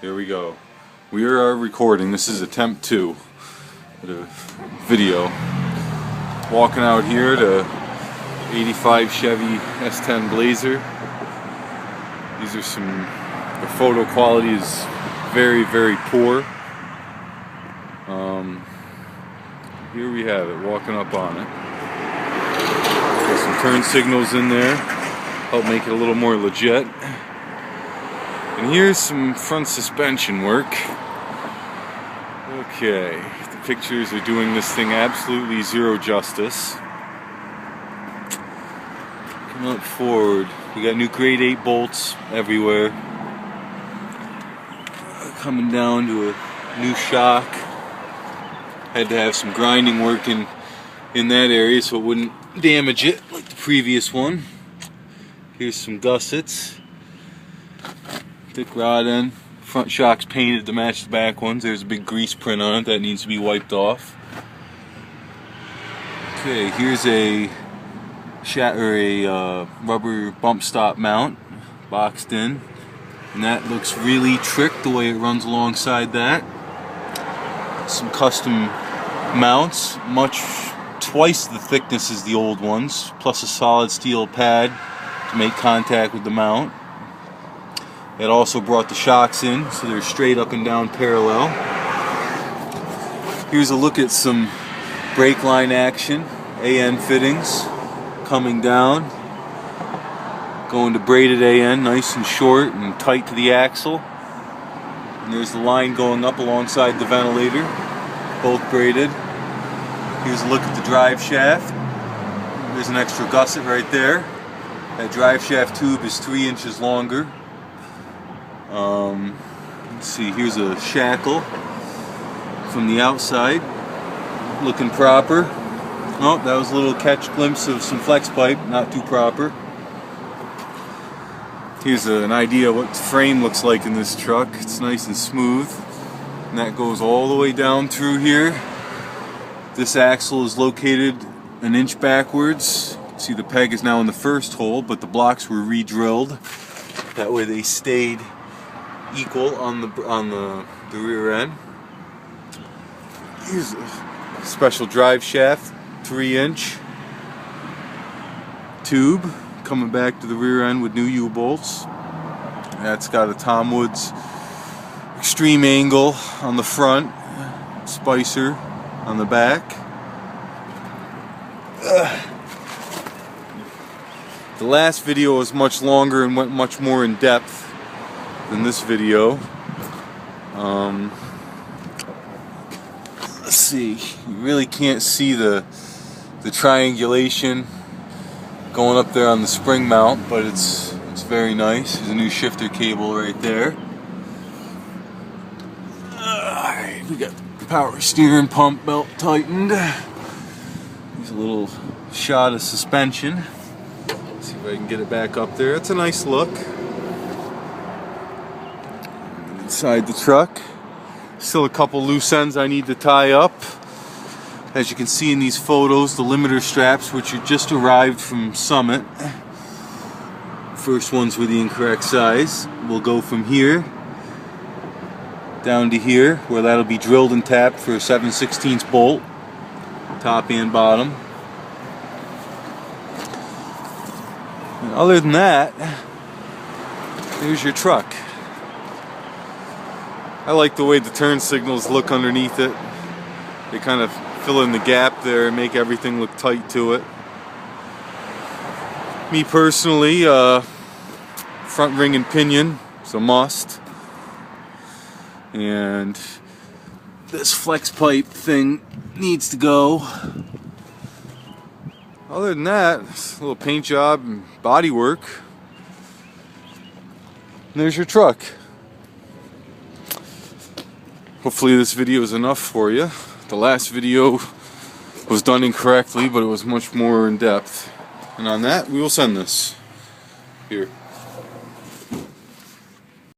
Here we go. We are recording. This is attempt 2 of the video. Walking out here to 85 Chevy S10 Blazer. These are the photo quality is very, very poor. Here we have it, walking up on it. Got some turn signals in there, help make it a little more legit. And here's some front suspension work. Okay, the pictures are doing this thing absolutely zero justice. Come up forward. We got new grade 8 bolts everywhere. Coming down to a new shock. Had to have some grinding work in that area so it wouldn't damage it like the previous one. Here's some gussets. Thick rod end. Front shock's painted to match the back ones. There's a big grease print on it that needs to be wiped off. Okay, here's a rubber bump stop mount, boxed in, and that looks really tricked the way it runs alongside that. Some custom mounts, twice the thickness as the old ones, plus a solid steel pad to make contact with the mount. It also brought the shocks in, so they're straight up and down parallel. Here's a look at some brake line action, AN fittings coming down, going to braided AN, nice and short and tight to the axle. And there's the line going up alongside the ventilator, both braided. Here's a look at the drive shaft. There's an extra gusset right there. That drive shaft tube is 3 inches longer. Let's see, here's a shackle from the outside, looking proper. Oh, that was a little catch glimpse of some flex pipe, not too proper. Here's an idea of what the frame looks like in this truck. It's nice and smooth, and that goes all the way down through here. This axle is located an inch backwards. See, the peg is now in the first hole, but the blocks were re-drilled. That way they stayed equal on the rear end. Here's a special drive shaft, 3-inch tube coming back to the rear end with new U-bolts. That's got a Tom Woods extreme angle on the front, spicer on the back. The last video was much longer and went much more in depth than this video. Let's see, you really can't see the triangulation going up there on the spring mount, but it's very nice. There's a new shifter cable right there. Alright, we got the power steering pump belt tightened. There's a little shot of suspension. Let's see if I can get it back up there. It's a nice look. Inside the truck, still a couple loose ends I need to tie up. As you can see in these photos, the limiter straps, which are just arrived from Summit, first ones were the incorrect size, will go from here down to here, where that'll be drilled and tapped for a 7/16 bolt, top and bottom. And other than that, there's your truck. I like the way the turn signals look underneath it. They kind of fill in the gap there and make everything look tight to it. Me personally, front ring and pinion is a must. And this flex pipe thing needs to go. Other than that, it's a little paint job and body work. And there's your truck. Hopefully this video is enough for you. The last video was done incorrectly, but it was much more in depth. And on that, we will send this. Here.